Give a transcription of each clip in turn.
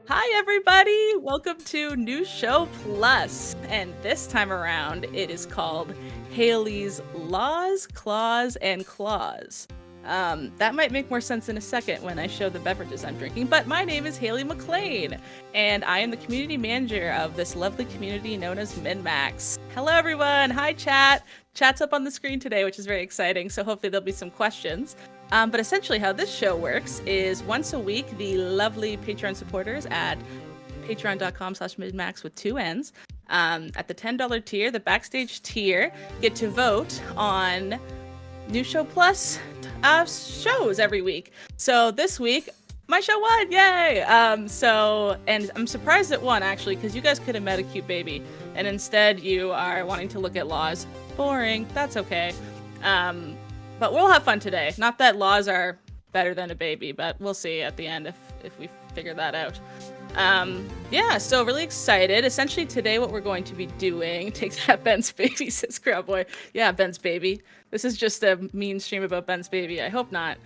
Hi, everybody! Welcome to New Show Plus, and this time around it is called Haley's Laws, Claws, and Claws. That might make more sense in a second when I show the beverages I'm drinking, but my name is Haley McLean, and I am the community manager of this lovely community known as MinnMax. Hello, everyone! Hi, chat! Chat's up on the screen today, which is very exciting, so hopefully there'll be some questions. But essentially how this show works is once a week, the lovely Patreon supporters at patreon.com/minnmax with 2 N's, at the $10 tier, the backstage tier, get to vote on New Show Plus shows every week. So this week, my show won, yay! And I'm surprised it won, actually, because you guys could have met a cute baby, and instead you are wanting to look at laws. Boring, that's okay. But we'll have fun today. Not that laws are better than a baby, but we'll see at the end if we figure that out. So really excited. Essentially today what we're going to be doing, take that Ben's baby, says Crowboy. Yeah, Ben's baby. This is just a mean stream about Ben's baby. I hope not.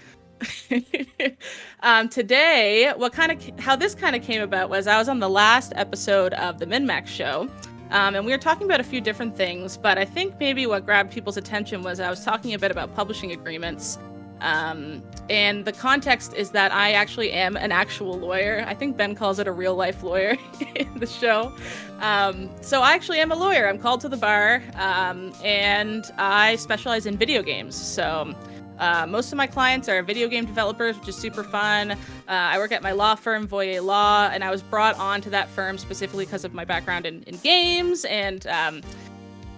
Today, how this kind of came about was I was on the last episode of the MinnMax show. And we were talking about a few different things, but I think maybe what grabbed people's attention was I was talking a bit about publishing agreements. And the context is that I actually am an actual lawyer. I think Ben calls it a real life lawyer in the show. So I actually am a lawyer. I'm called to the bar, and I specialize in video games. So most of my clients are video game developers, which is super fun. I work at my law firm, Voyer Law, and I was brought on to that firm specifically because of my background in games and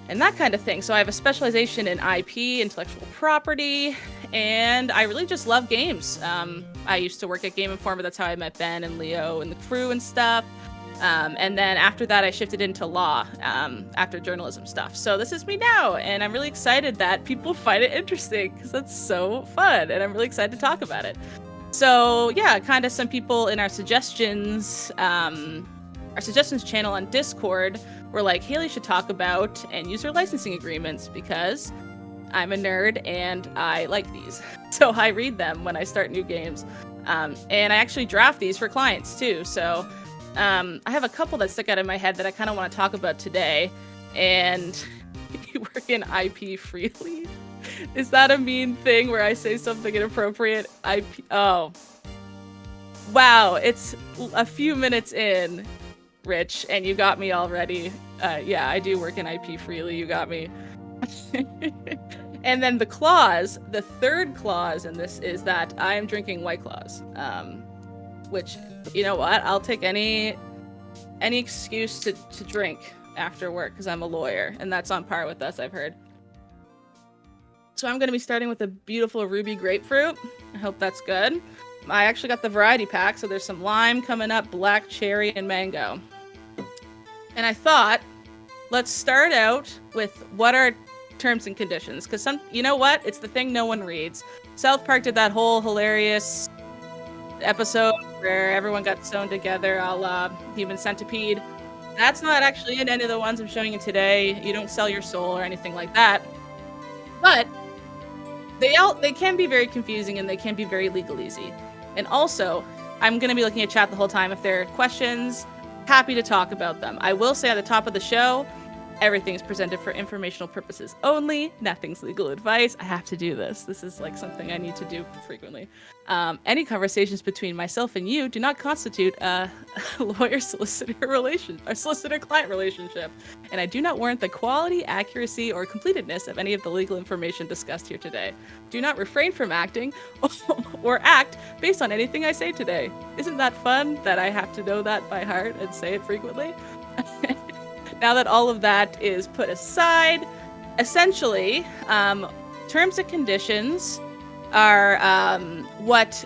that kind of thing. So I have a specialization in IP, intellectual property, and I really just love games. I used to work at Game Informer. That's how I met Ben and Leo and the crew and stuff. And then after that, I shifted into law after journalism stuff. So this is me now, and I'm really excited that people find it interesting because that's so fun, and I'm really excited to talk about it. So yeah, kind of some people in our suggestions channel on Discord were like, Haley should talk about end user licensing agreements because I'm a nerd and I like these. So I read them when I start new games, and I actually draft these for clients too. So I have a couple that stick out in my head that I kind of want to talk about today. And you work in IP freely? Is that a mean thing where I say something inappropriate? IP? Oh. Wow, it's a few minutes in, Rich, and you got me already. Yeah, I do work in IP freely. You got me. And then the clause, the third clause in this is that I am drinking White Claws. Which, you know what? I'll take any excuse to drink after work because I'm a lawyer, and that's on par with us, I've heard. So I'm going to be starting with a beautiful ruby grapefruit. I hope that's good. I actually got the variety pack, so there's some lime coming up, black cherry, and mango. And I thought, let's start out with what are terms and conditions, because you know what? It's the thing no one reads. South Park did that whole hilarious episode where everyone got sewn together a la Human Centipede. That's not actually in any of the ones I'm showing you today. You don't sell your soul or anything like that. But they can be very confusing and they can be very legalese. And also, I'm going to be looking at chat the whole time. If there are questions, happy to talk about them. I will say at the top of the show, everything is presented for informational purposes only. Nothing's legal advice. I have to do this. This is like something I need to do frequently. Any conversations between myself and you do not constitute a lawyer-solicitor relation or solicitor-client relationship, and I do not warrant the quality, accuracy, or completeness of any of the legal information discussed here today. Do not refrain from acting or act based on anything I say today. Isn't that fun that I have to know that by heart and say it frequently? Now that all of that is put aside, essentially, terms and conditions are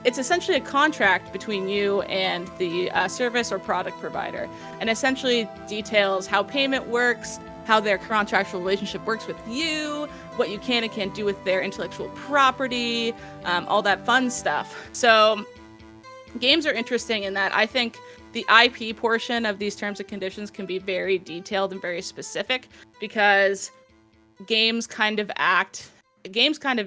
it's essentially a contract between you and the service or product provider, and essentially details how payment works, how their contractual relationship works with you, what you can and can't do with their intellectual property, all that fun stuff. So games are interesting in that I think the IP portion of these terms and conditions can be very detailed and very specific because games kind of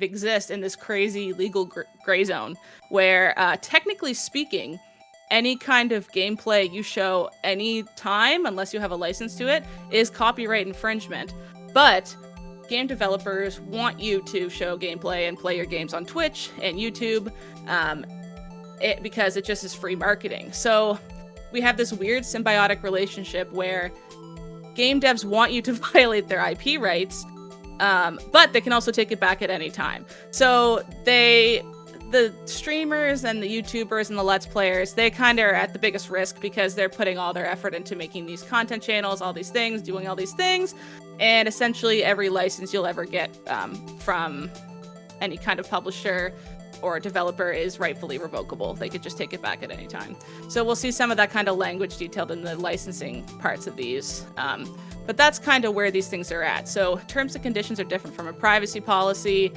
exist in this crazy legal gray zone where, technically speaking, any kind of gameplay you show any time, unless you have a license to it, is copyright infringement. But game developers want you to show gameplay and play your games on Twitch and YouTube because it just is free marketing. So we have this weird symbiotic relationship where game devs want you to violate their IP rights, but they can also take it back at any time. So the streamers and the YouTubers and the Let's Players, they kind of are at the biggest risk because they're putting all their effort into making these content channels, all these things, doing all these things, and essentially every license you'll ever get from any kind of publisher or developer is rightfully revocable. They could just take it back at any time. So we'll see some of that kind of language detailed in the licensing parts of these. But that's kind of where these things are at. So terms and conditions are different from a privacy policy.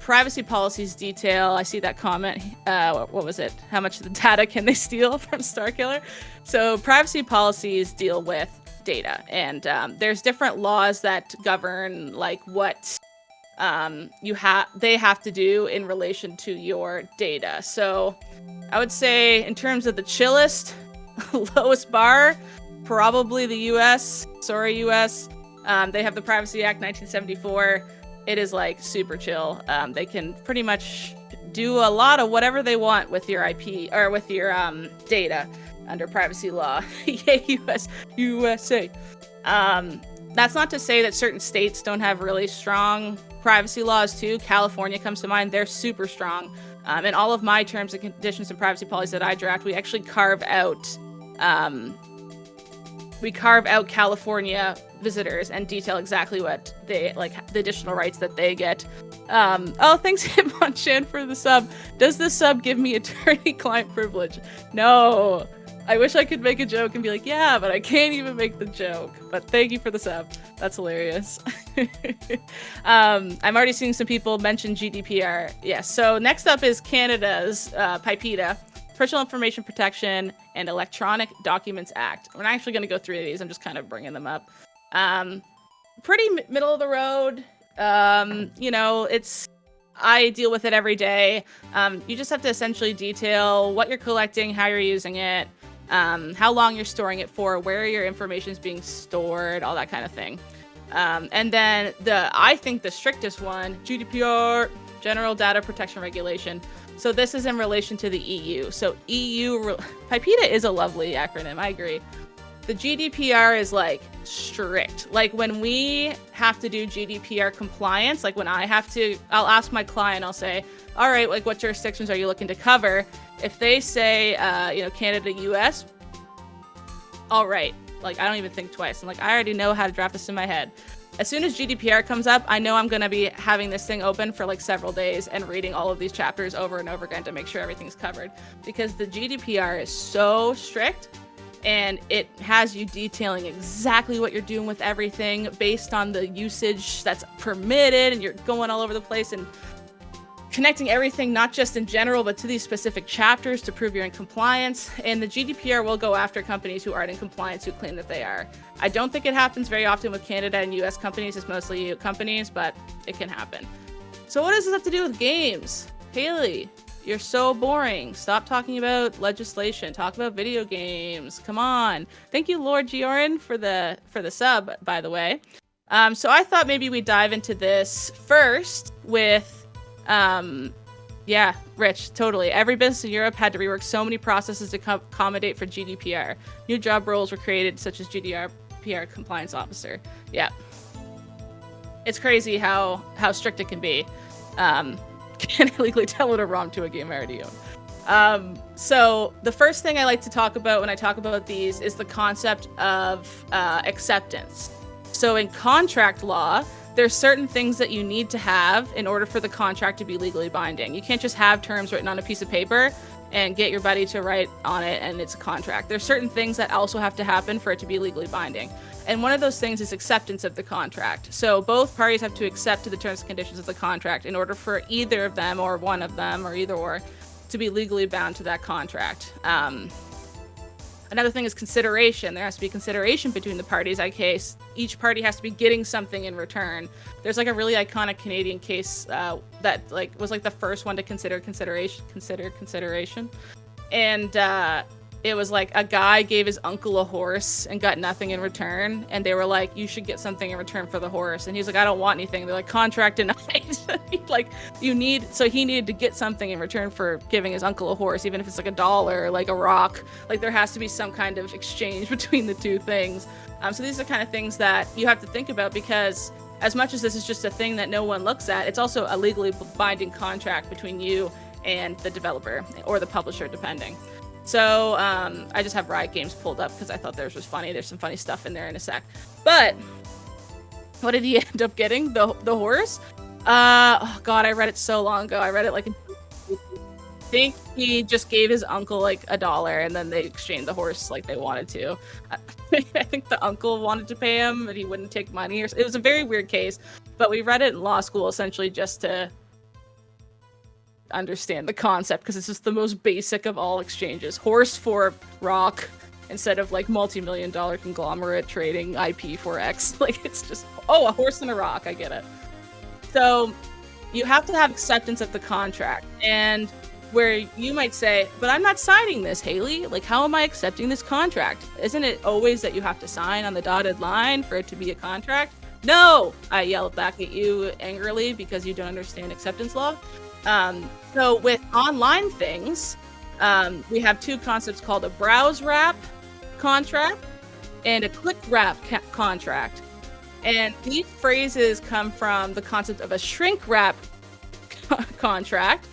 Privacy policies detail, I see that comment, what was it? How much of the data can they steal from Starkiller? So privacy policies deal with data, and there's different laws that govern like what they have to do in relation to your data. So I would say in terms of the chillest, lowest bar, probably the US. Sorry, US. They have the Privacy Act 1974. It is like super chill. They can pretty much do a lot of whatever they want with your IP or with your data under privacy law. Yay, USA. That's not to say that certain states don't have really strong privacy laws too. California comes to mind. They're super strong. In all of my terms and conditions and privacy policies that I draft, we actually carve out California visitors and detail exactly what they like, the additional rights that they get. Oh, thanks Hitmonchan for the sub. Does this sub give me attorney-client privilege? No. I wish I could make a joke and be like, yeah, but I can't even make the joke. But thank you for the sub. That's hilarious. I'm already seeing some people mention GDPR. Yeah, so next up is Canada's PIPEDA, Personal Information Protection and Electronic Documents Act. We're not actually going to go through these. I'm just kind of bringing them up. Pretty middle of the road. I deal with it every day. You just have to essentially detail what you're collecting, how you're using it, how long you're storing it for, where your information is being stored, all that kind of thing. And then I think the strictest one, GDPR, General Data Protection Regulation. So this is in relation to the EU. So PIPEDA is a lovely acronym, I agree. The GDPR is like strict. Like when we have to do GDPR compliance, like when I'll ask my client, I'll say, all right, like what jurisdictions are you looking to cover? If they say, Canada, US, all right. Like I don't even think twice. I'm like, I already know how to draft this in my head. As soon as GDPR comes up, I know I'm going to be having this thing open for like several days and reading all of these chapters over and over again to make sure everything's covered, because the GDPR is so strict. And it has you detailing exactly what you're doing with everything based on the usage that's permitted, and you're going all over the place and connecting everything, not just in general, but to these specific chapters to prove you're in compliance. And the GDPR will go after companies who aren't in compliance, who claim that they are. I don't think it happens very often with Canada and US companies. It's mostly EU companies, but it can happen. So what does this have to do with games? Haley, you're so boring. Stop talking about legislation. Talk about video games. Come on. Thank you, Lord Gioran, for the sub, by the way. So I thought maybe we'd dive into this first with, Rich, totally. Every business in Europe had to rework so many processes to accommodate for GDPR. New job roles were created, such as GDPR compliance officer. Yeah. It's crazy how strict it can be. Can't illegally download a ROM to a game I already own. So the first thing I like to talk about when I talk about these is the concept of acceptance. So in contract law, there's certain things that you need to have in order for the contract to be legally binding. You can't just have terms written on a piece of paper and get your buddy to write on it and it's a contract. There's certain things that also have to happen for it to be legally binding. And one of those things is acceptance of the contract. So both parties have to accept to the terms and conditions of the contract in order for either of them or one of them or either or to be legally bound to that contract. Another thing is consideration. There has to be consideration between the parties. Each party has to be getting something in return. There's like a really iconic Canadian case that like was like the first one to consider consideration. and it was like a guy gave his uncle a horse and got nothing in return, and they were like, you should get something in return for the horse, and he's like, I don't want anything. They're like, contract denied. Like, he needed to get something in return for giving his uncle a horse, even if it's like $1, like a rock. Like, there has to be some kind of exchange between the two things. So these are kind of things that you have to think about, because as much as this is just a thing that no one looks at, it's also a legally binding contract between you and the developer or the publisher, depending. So I just have Riot Games pulled up because I thought theirs was funny. There's some funny stuff in there in a sec. But what did he end up getting? The horse? Oh God, I read it so long ago. I read it like I think he just gave his uncle like $1, and then they exchanged the horse like they wanted to. I think the uncle wanted to pay him, but he wouldn't take money. It was a very weird case, but we read it in law school essentially just to understand the concept, because it's just the most basic of all exchanges. Horse for rock instead of like multi-million-dollar conglomerate trading IP for X. Like, it's just, oh, a horse and a rock. I get it. So you have to have acceptance of the contract, and where you might say, but I'm not signing this, Haley. Like, how am I accepting this contract? Isn't it always that you have to sign on the dotted line for it to be a contract? No! I yell back at you angrily because you don't understand acceptance law. So with online things, we have two concepts called a browse wrap contract and a click wrap contract. And these phrases come from the concept of a shrink wrap contract.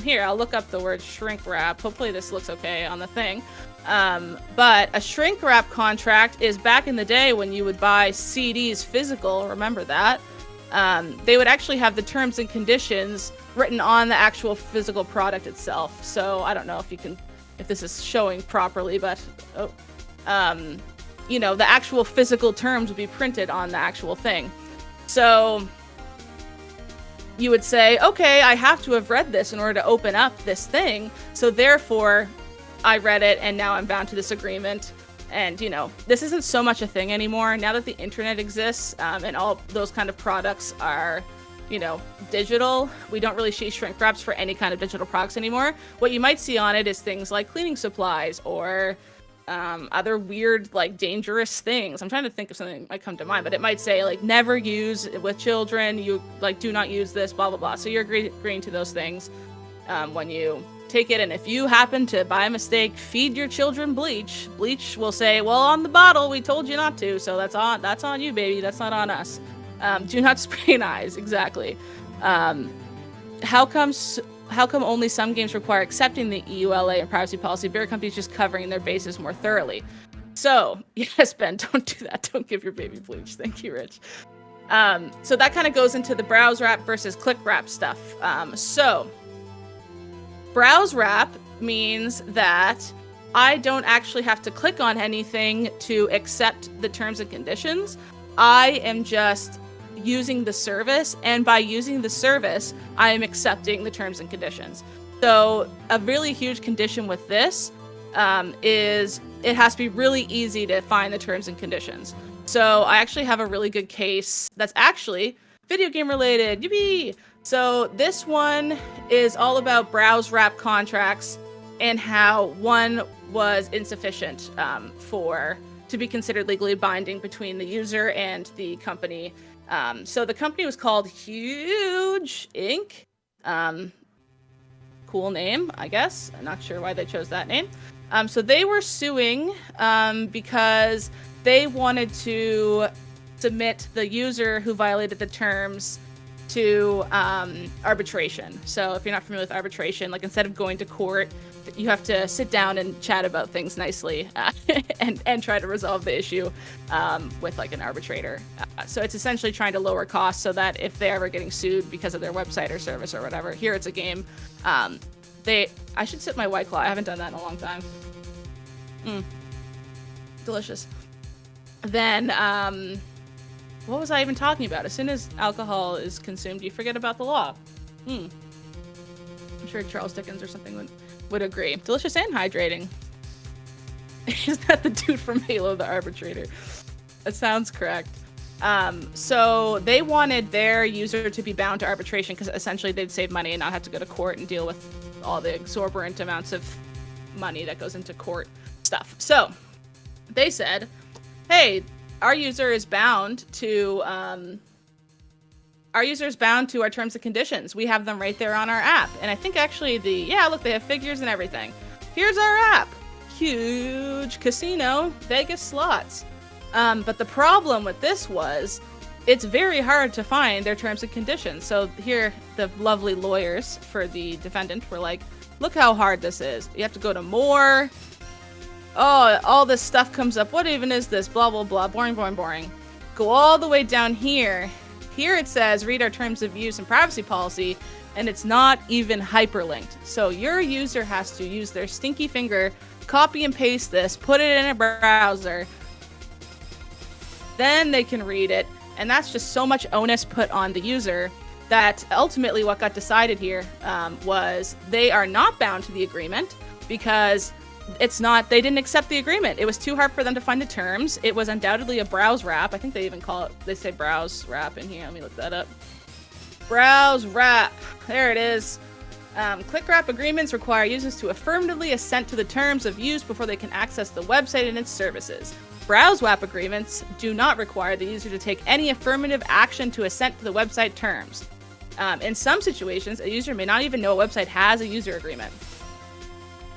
Here, I'll look up the word shrink wrap. Hopefully this looks okay on the thing. But a shrink wrap contract is back in the day when you would buy CDs physical, remember that? They would actually have the terms and conditions written on the actual physical product itself. So I don't know if this is showing properly, but you know, the actual physical terms would be printed on the actual thing. So you would say, okay, I have to have read this in order to open up this thing. So therefore, I read it, and now I'm bound to this agreement. And, you know, this isn't so much a thing anymore. Now that the internet exists, and all those kind of products are, you know, digital, we don't really see shrink wraps for any kind of digital products anymore. What you might see on it is things like cleaning supplies or other weird, like, dangerous things. I'm trying to think of something that might come to mind, but it might say, like, never use with children, you, like, do not use this, blah, blah, blah. So you're agreeing to those things when you take it. And if you happen to, by mistake, feed your children bleach will say, well, on the bottle, we told you not to, so that's on you, baby. That's not on us. Do not spray in eyes. Exactly. How come only some games require accepting the EULA and privacy policy? Bigger companies just covering their bases more thoroughly. So, yes, Ben, don't do that. Don't give your baby bleach. Thank you, Rich. So that kind of goes into the browse wrap versus click wrap stuff. So browse wrap means that I don't actually have to click on anything to accept the terms and conditions. I am just using the service, and by using the service, I am accepting the terms and conditions. So a really huge condition with this is it has to be really easy to find the terms and conditions. So I actually have a really good case that's actually video game related. Yippee! So this one is all about browse wrap contracts and how one was insufficient to be considered legally binding between the user and the company. So the company was called Huge Inc. Cool name, I guess. I'm not sure why they chose that name. So they were suing because they wanted to submit the user who violated the terms to arbitration. So if you're not familiar with arbitration, like, instead of going to court, you have to sit down and chat about things nicely and try to resolve the issue with, like, an arbitrator. So it's essentially trying to lower costs so that if they're ever getting sued because of their website or service or whatever, here it's a game. I should sip my White Claw. I haven't done that in a long time. Delicious. Then, what was I even talking about? As soon as alcohol is consumed, you forget about the law. I'm sure Charles Dickens or something would agree. Delicious and hydrating. Is that the dude from Halo, the arbitrator? That sounds correct. So they wanted their user to be bound to arbitration because essentially they'd save money and not have to go to court and deal with all the exorbitant amounts of money that goes into court stuff. So they said, hey, our user is bound to our terms and conditions. We have them right there on our app. And I think actually look, they have figures and everything. Here's our app. Huge casino, Vegas slots. But the problem with this was it's very hard to find their terms and conditions. So here, the lovely lawyers for the defendant were like, look how hard this is. You have to go to more. Oh, all this stuff comes up. What even is this? Blah, blah, blah. Boring, boring, boring. Go all the way down here. Here it says, read our terms of use and privacy policy, and it's not even hyperlinked. So your user has to use their stinky finger, copy and paste this, put it in a browser, then they can read it. And that's just so much onus put on the user that ultimately what got decided here was they are not bound to the agreement because they didn't accept the agreement. It was too hard for them to find the terms. It was undoubtedly a browse wrap. I think they even they say browse wrap in here. Let me look that up. Browse wrap. There it is. Click wrap agreements require users to affirmatively assent to the terms of use before they can access the website and its services. Browse wrap agreements do not require the user to take any affirmative action to assent to the website terms. In some situations, a user may not even know a website has a user agreement.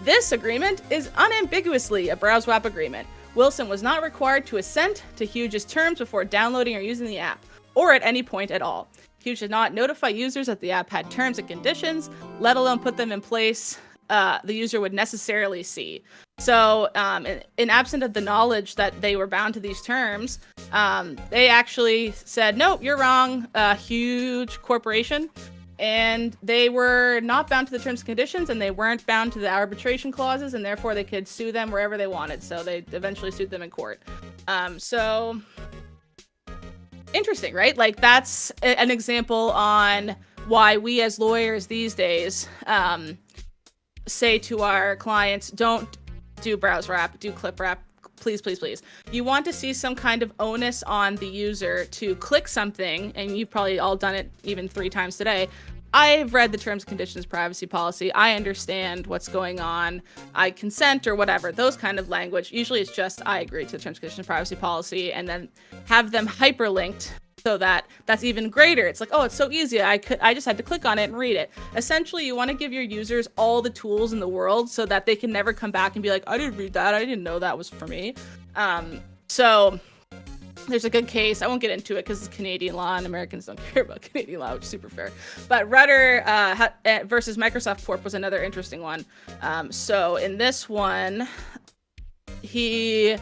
This agreement is unambiguously a browse wrap agreement. Wilson was not required to assent to Huge's terms before downloading or using the app, or at any point at all. Huge did not notify users that the app had terms and conditions, let alone put them in place the user would necessarily see. So, in absent of the knowledge that they were bound to these terms, they actually said, nope, you're wrong, huge corporation. And they were not bound to the terms and conditions, and they weren't bound to the arbitration clauses, and therefore they could sue them wherever they wanted. So they eventually sued them in court. So interesting, right? Like that's an example on why we as lawyers these days say to our clients, don't do browse wrap, do clip wrap. Please, please, please. You want to see some kind of onus on the user to click something, and you've probably all done it even 3 times today. I've read the terms and conditions privacy policy. I understand what's going on. I consent or whatever, those kind of language. Usually it's just I agree to the terms and conditions privacy policy and then have them hyperlinked so that that's even greater. It's like, oh, it's so easy. I just had to click on it and read it. Essentially, you want to give your users all the tools in the world so that they can never come back and be like, I didn't read that. I didn't know that was for me. So there's a good case. I won't get into it because it's Canadian law and Americans don't care about Canadian law, which is super fair. But Rudder versus Microsoft Corp was another interesting one. So in this one, he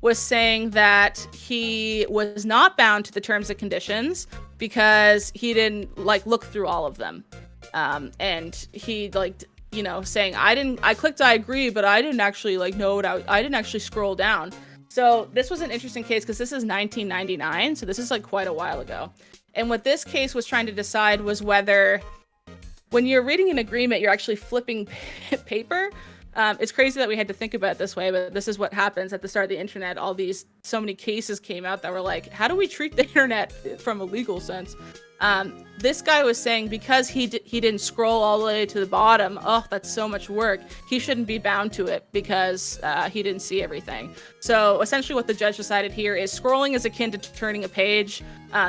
was saying that he was not bound to the terms and conditions because he didn't look through all of them. And he saying I clicked I agree, but I didn't actually know what I didn't actually scroll down. So this was an interesting case because this is 1999. So this is quite a while ago. And what this case was trying to decide was whether when you're reading an agreement, you're actually flipping paper. It's crazy that we had to think about it this way, but this is what happens at the start of the internet. So many cases came out that were like, how do we treat the internet from a legal sense? This guy was saying because he didn't scroll all the way to the bottom, oh, that's so much work. He shouldn't be bound to it because he didn't see everything. So essentially what the judge decided here is scrolling is akin to turning a page.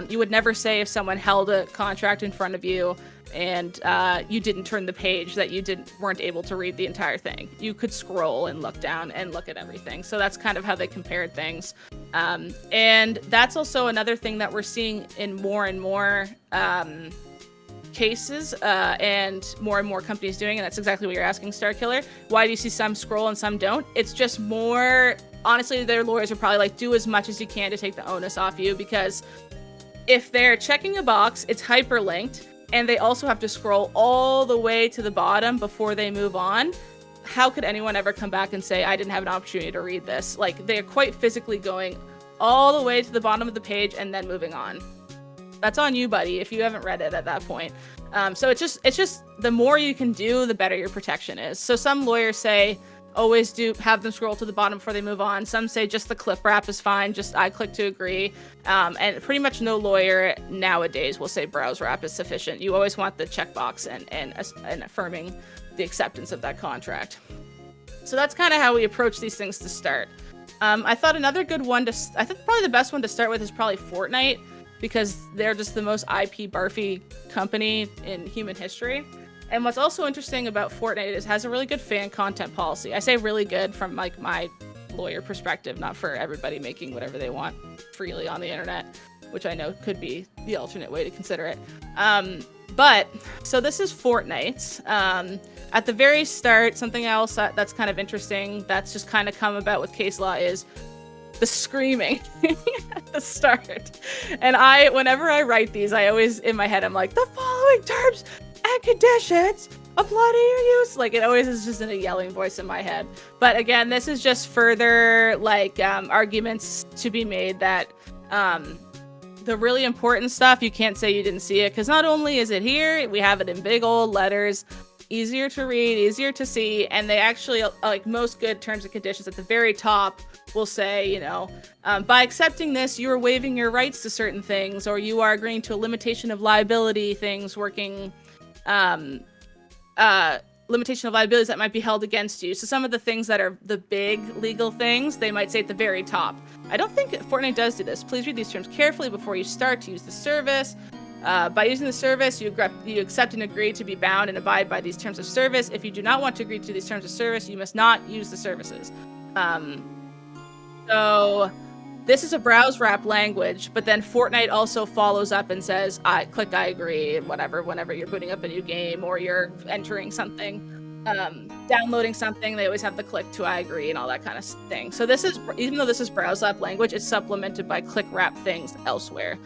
You would never say if someone held a contract in front of you and you didn't turn the page that you weren't able to read the entire thing. You could scroll and look down and look at everything. So that's kind of how they compared things. And that's also another thing that we're seeing in more and more cases and more companies doing, and that's exactly what you're asking, Starkiller. Why do you see some scroll and some don't? It's just more, honestly, their lawyers are probably do as much as you can to take the onus off you, because if they're checking a box, it's hyperlinked, and they also have to scroll all the way to the bottom before they move on. How could anyone ever come back and say, I didn't have an opportunity to read this? They're quite physically going all the way to the bottom of the page and then moving on. That's on you, buddy, if you haven't read it at that point. So it's just the more you can do, the better your protection is. So some lawyers say, always have them scroll to the bottom before they move on. Some say just the clip wrap is fine, just I click to agree. And pretty much no lawyer nowadays will say browse wrap is sufficient. You always want the checkbox and affirming the acceptance of that contract. So that's kind of how we approach these things to start. I thought another good one I think probably the best one to start with is probably Fortnite, because they're just the most IP barfy company in human history. And what's also interesting about Fortnite is it has a really good fan content policy. I say really good from like my lawyer perspective, not for everybody making whatever they want freely on the internet, which I know could be the alternate way to consider it. But so this is Fortnite. At the very start, something else that's kind of interesting that's just kind of come about with case law is the screaming at the start. And whenever I write these, I always, in my head, I'm like, the following terms and conditions apply to your use. Like, it always is just in a yelling voice in my head. But again, this is just further, like, arguments to be made that the really important stuff, you can't say you didn't see it, because not only is it here, we have it in big old letters, easier to read, easier to see, and they actually, like most good terms and conditions at the very top will say, you know, by accepting this, you are waiving your rights to certain things, or you are agreeing to a limitation of liability things limitation of liabilities that might be held against you. So some of the things that are the big legal things, they might say at the very top. I don't think Fortnite does do this. Please read these terms carefully before you start to use the service. By using the service, you accept and agree to be bound and abide by these terms of service. If you do not want to agree to these terms of service, you must not use the services. So this is a browse wrap language, but then Fortnite also follows up and says, click I agree, whatever, whenever you're booting up a new game or you're entering something, downloading something, they always have the click to I agree and all that kind of thing. So this is, even though this is browse wrap language, it's supplemented by click wrap things elsewhere.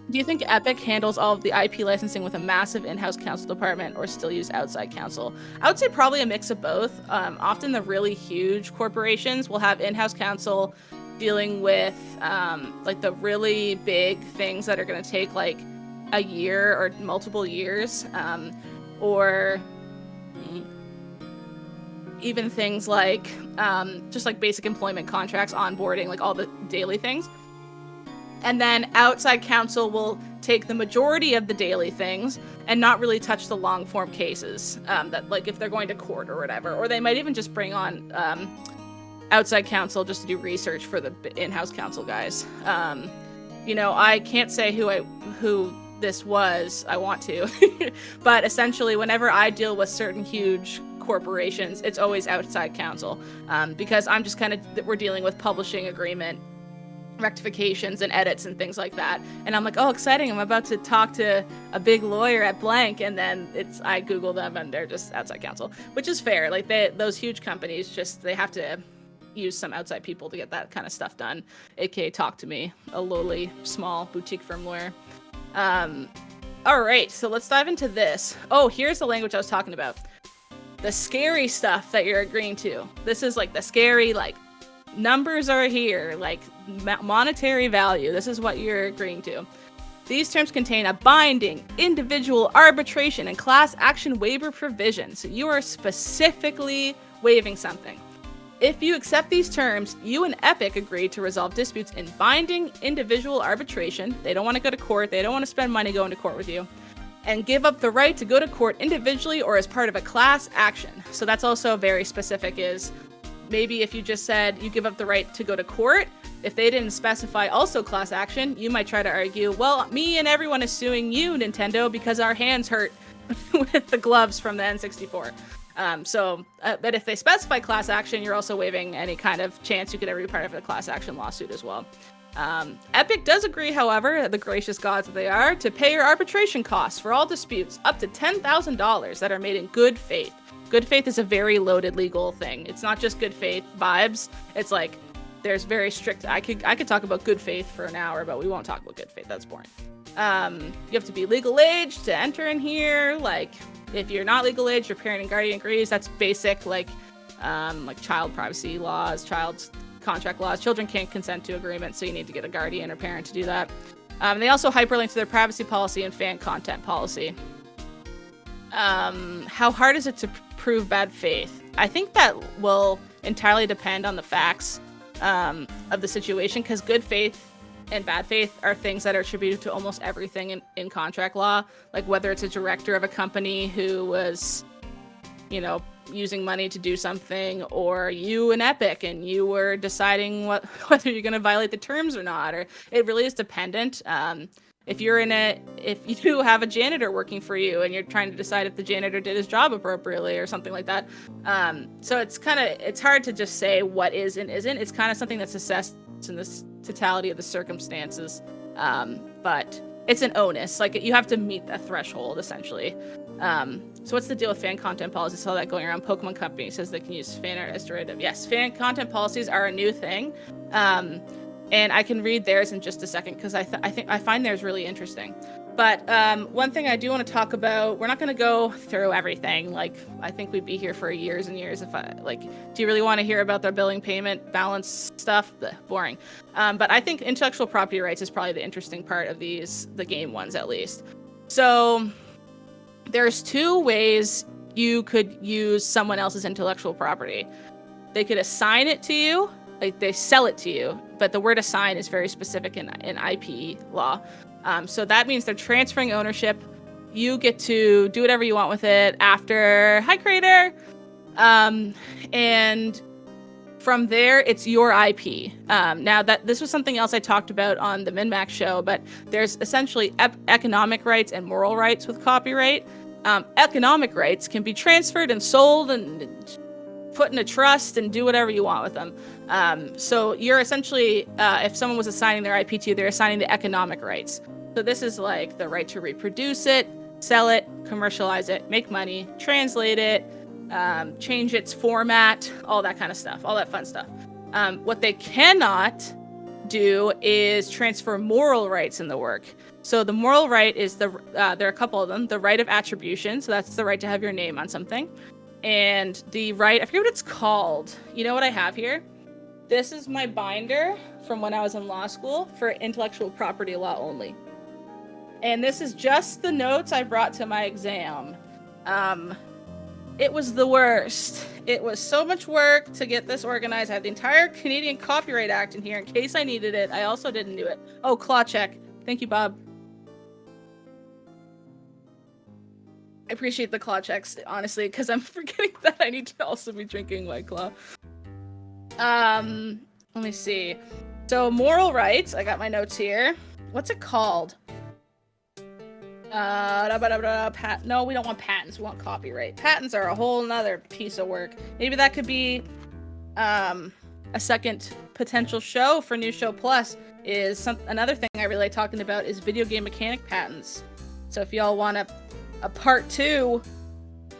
Do you think Epic handles all of the IP licensing with a massive in-house counsel department or still use outside counsel? I would say probably a mix of both. Often the really huge corporations will have in-house counsel dealing with like the really big things that are going to take like a year or multiple years, or even things like just like basic employment contracts, onboarding, like all the daily things. And then outside counsel will take the majority of the daily things and not really touch the long form cases, that like if they're going to court or whatever, or they might even just bring on outside counsel just to do research for the in-house counsel guys. You know, I can't say who this was. I want to, but essentially whenever I deal with certain huge corporations, it's always outside counsel, because I'm just kind of, we're dealing with publishing agreement rectifications and edits and things like that, and I'm like, oh, exciting, I'm about to talk to a big lawyer at blank, and then I Google them and they're just outside counsel, which is fair. Like those huge companies, just they have to use some outside people to get that kind of stuff done, aka talk to me, a lowly small boutique firm lawyer. All right, so let's dive into this. Oh, here's the language I was talking about, the scary stuff that you're agreeing to. This is like the scary, like numbers are here, like monetary value. This is what you're agreeing to. These terms contain a binding individual arbitration and class action waiver provision. So you are specifically waiving something. If you accept these terms, you and Epic agree to resolve disputes in binding individual arbitration. They don't want to go to court. They don't want to spend money going to court with you. And give up the right to go to court individually or as part of a class action. So that's also very specific, is maybe if you just said you give up the right to go to court, if they didn't specify also class action, you might try to argue, well, me and everyone is suing you, Nintendo, because our hands hurt with the gloves from the N64. But if they specify class action, you're also waiving any kind of chance you could ever be part of a class action lawsuit as well. Epic does agree, however, the gracious gods that they are, to pay your arbitration costs for all disputes up to $10,000 that are made in good faith. Good faith is a very loaded legal thing. It's not just good faith vibes. It's like there's very strict. I could talk about good faith for an hour, but we won't talk about good faith. That's boring. You have to be legal age to enter in here. Like if you're not legal age, your parent and guardian agrees. That's basic, like child privacy laws, child contract laws. Children can't consent to agreements, so you need to get a guardian or parent to do that. They also hyperlink to their privacy policy and fan content policy. How hard is it to prove bad faith? I think that will entirely depend on the facts of the situation, because good faith and bad faith are things that are attributed to almost everything in contract law. Like whether it's a director of a company who was, using money to do something, or you an Epic and you were deciding whether you're going to violate the terms or not, or it really is dependent. If you have a janitor working for you and you're trying to decide if the janitor did his job appropriately or something like that. So it's hard to just say what is and isn't. It's kind of something that's assessed in the totality of the circumstances. But it's an onus. Like, you have to meet that threshold, essentially. So what's the deal with fan content policies? I saw that going around. Pokemon Company says they can use fan art as derivative. Yes, fan content policies are a new thing. And I can read theirs in just a second because I find theirs really interesting. But one thing I do want to talk about, we're not going to go through everything. Like, I think we'd be here for years and years if do you really want to hear about their billing payment balance stuff? Blech, boring. But I think intellectual property rights is probably the interesting part of the game ones, at least. So there's two ways you could use someone else's intellectual property. They could assign it to you, like they sell it to you, but the word assign is very specific in IP law. So that means they're transferring ownership. You get to do whatever you want with it after. Hi, Crater! And from there, it's your IP. Now, this was something else I talked about on the MinnMax show, but there's essentially economic rights and moral rights with copyright. Economic rights can be transferred and sold and put in a trust and do whatever you want with them. So you're essentially, if someone was assigning their IP to you, they're assigning the economic rights. So this is like the right to reproduce it, sell it, commercialize it, make money, translate it, change its format, all that kind of stuff, all that fun stuff. What they cannot do is transfer moral rights in the work. So the moral right is there are a couple of them. The right of attribution, so that's the right to have your name on something. And the right, I forget what it's called. You know what I have here? This is my binder from when I was in law school for intellectual property law only. And this is just the notes I brought to my exam. It was the worst. It was so much work to get this organized. I had the entire Canadian Copyright Act in here in case I needed it. I also didn't do it. Oh, claw check. Thank you, Bob. I appreciate the claw checks, honestly, because I'm forgetting that I need to also be drinking White Claw. Let me see. So, moral rights. I got my notes here. What's it called? No, we don't want patents. We want copyright. Patents are a whole nother piece of work. Maybe that could be a second potential show for New Show Plus. Another thing I really like talking about is video game mechanic patents. So if y'all want a part 2,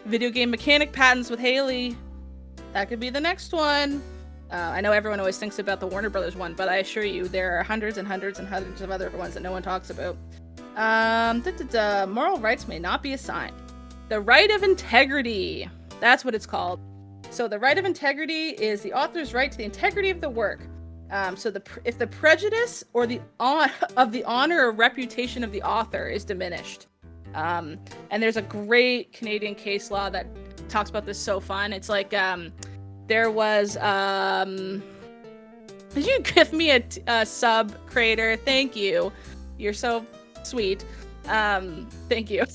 video game mechanic patents with Haley, that could be the next one. I know everyone always thinks about the Warner Brothers one, but I assure you there are hundreds and hundreds and hundreds of other ones that no one talks about. Moral rights may not be assigned. The right of integrity. That's what it's called. So the right of integrity is the author's right to the integrity of the work. If the prejudice or the honor or reputation of the author is diminished. And there's a great Canadian case law that talks about this so fun. It's like, there was, did you give me a sub, Creator? Thank you. You're so sweet. Thank you.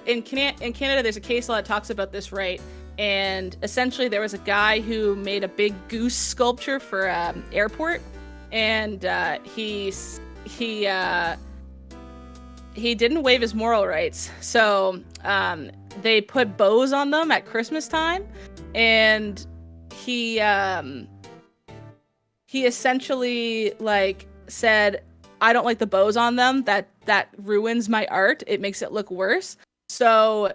In Canada, there's a case law that talks about this right. And essentially there was a guy who made a big goose sculpture for airport. And he didn't waive his moral rights. So they put bows on them at Christmas time. And he essentially said, I don't like the bows on them. That ruins my art. It makes it look worse. So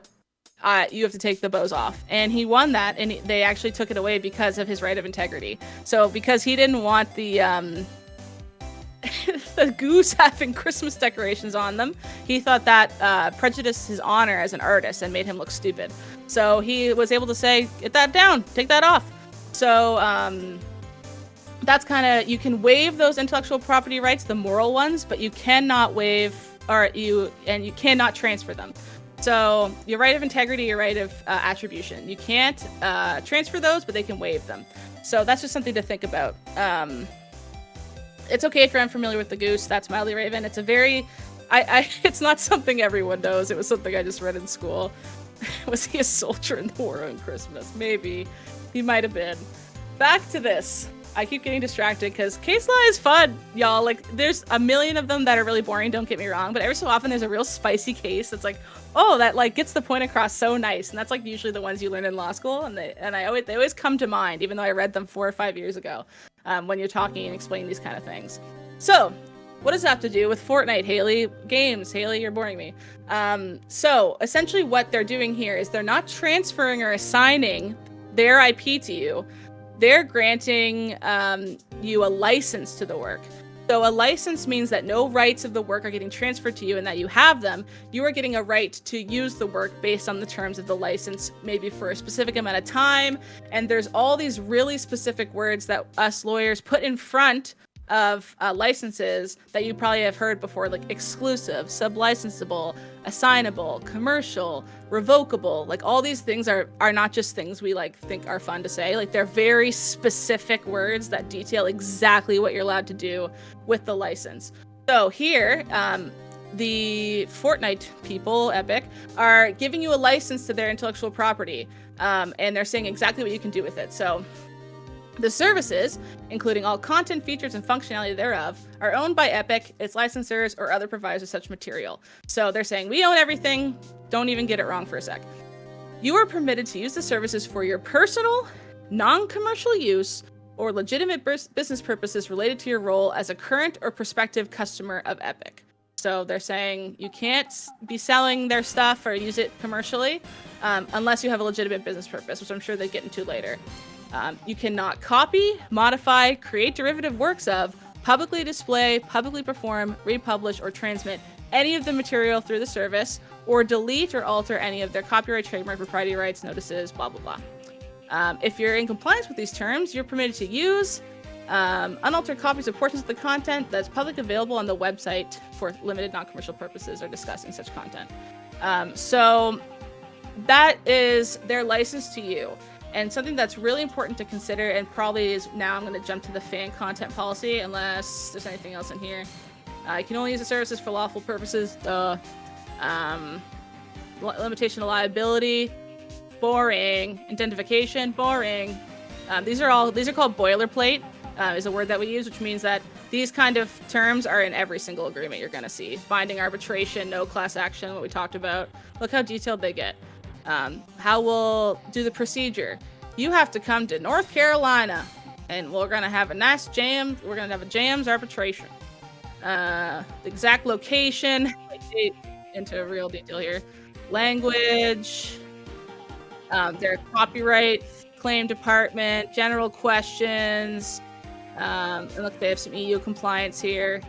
you have to take the bows off. And he won that, and they actually took it away because of his right of integrity. So because he didn't want the the goose having Christmas decorations on them, he thought that prejudiced his honor as an artist and made him look stupid. So he was able to say, get that down, take that off. So that's kind of, you can waive those intellectual property rights, the moral ones, but you cannot waive, you cannot transfer them. So your right of integrity, your right of attribution, you can't transfer those, but they can waive them. So that's just something to think about. It's okay if you're unfamiliar with the goose. That's mildly raven. It's a very, it's not something everyone knows. It was something I just read in school. Was he a soldier in the war on Christmas? Maybe. He might have been. Back to this. I keep getting distracted because case law is fun, y'all. Like, there's a million of them that are really boring, don't get me wrong, but every so often there's a real spicy case that's like, oh, that like gets the point across so nice. And that's like usually the ones you learn in law school, and they always come to mind, even though I read them 4 or 5 years ago, when you're talking and explaining these kind of things. So, what does that have to do with Fortnite, Haley? Games, Haley, you're boring me. So essentially what they're doing here is they're not transferring or assigning their IP to you. They're granting you a license to the work. So a license means that no rights of the work are getting transferred to you and that you have them. You are getting a right to use the work based on the terms of the license, maybe for a specific amount of time. And there's all these really specific words that us lawyers put in front of licenses that you probably have heard before, like exclusive, sublicensable, assignable, commercial, revocable. Like, all these things are not just things we like think are fun to say. Like, they're very specific words that detail exactly what you're allowed to do with the license. So here, the Fortnite people, Epic, are giving you a license to their intellectual property, and they're saying exactly what you can do with it. So the services, including all content, features, and functionality thereof, are owned by Epic, its licensors, or other providers of such material. So they're saying, we own everything. Don't even get it wrong for a sec. You are permitted to use the services for your personal, non-commercial use, or legitimate business purposes related to your role as a current or prospective customer of Epic. So they're saying you can't be selling their stuff or use it commercially unless you have a legitimate business purpose, which I'm sure they get into later. You cannot copy, modify, create derivative works of, publicly display, publicly perform, republish, or transmit any of the material through the service, or delete or alter any of their copyright, trademark, propriety rights, notices, blah, blah, blah. If you're in compliance with these terms, you're permitted to use unaltered copies of portions of the content that's publicly available on the website for limited non-commercial purposes or discussing such content. So that is their license to you. And something that's really important to consider, and probably is, now I'm going to jump to the fan content policy, unless there's anything else in here. You can only use the services for lawful purposes. Limitation of liability, boring. Identification, boring. These are called boilerplate, is a word that we use, which means that these kind of terms are in every single agreement you're going to see. Binding arbitration, no class action, what we talked about. Look how detailed they get. How we'll do the procedure. You have to come to North Carolina, and we're going to have a nice jam. We're going to have a jams arbitration. The exact location, into real detail here. Language, their copyright claim department, general questions. And look, they have some EU compliance here.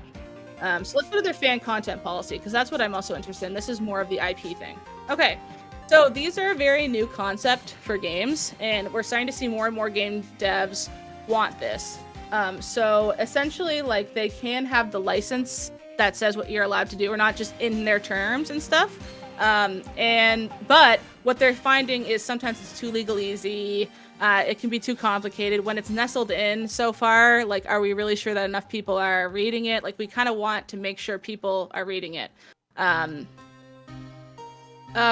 So let's go to their fan content policy, because that's what I'm also interested in. This is more of the IP thing. Okay. So these are a very new concept for games, and we're starting to see more and more game devs want this. So essentially, like, they can have the license that says what you're allowed to do, or not just in their terms and stuff. But what they're finding is sometimes it's too legalese. It can be too complicated when it's nestled in so far. Like, are we really sure that enough people are reading it? Like, we kind of want to make sure people are reading it.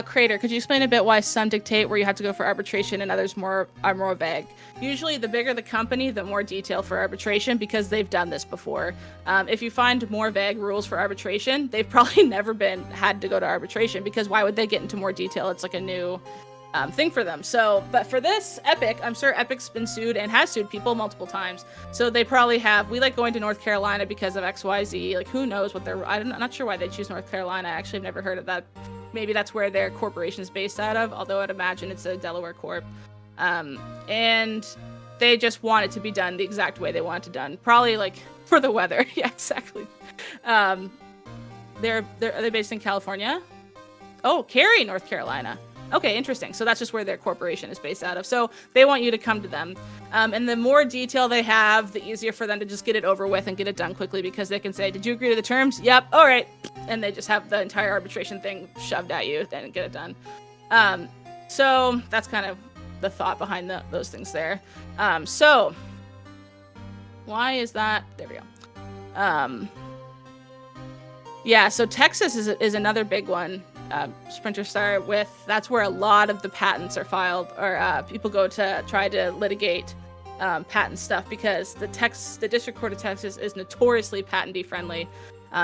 Crater, could you explain a bit why some dictate where you have to go for arbitration and others are more vague? Usually, the bigger the company, the more detail for arbitration, because they've done this before. If you find more vague rules for arbitration, they've probably never had to go to arbitration, because why would they get into more detail? It's like a new thing for them. So, but for this, Epic, I'm sure Epic's been sued and has sued people multiple times. So they probably have, we like going to North Carolina because of XYZ. Like, who knows what I'm not sure why they choose North Carolina. I actually have never heard of that. Maybe that's where their corporation is based out of, although I'd imagine it's a Delaware corp. And they just want it to be done the exact way they want it done. Probably like for the weather. Yeah, exactly. Are they based in California? Oh, Cary, North Carolina. Okay, interesting. So that's just where their corporation is based out of. So they want you to come to them. And the more detail they have, the easier for them to just get it over with and get it done quickly, because they can say, did you agree to the terms? Yep. All right. And they just have the entire arbitration thing shoved at you and get it done. So that's kind of the thought behind those things there. So why is that? There we go. Yeah, so Texas is another big one. Sprinter Star with, that's where a lot of the patents are filed, or people go to try to litigate patent stuff, because the District Court of Texas is notoriously patentee friendly.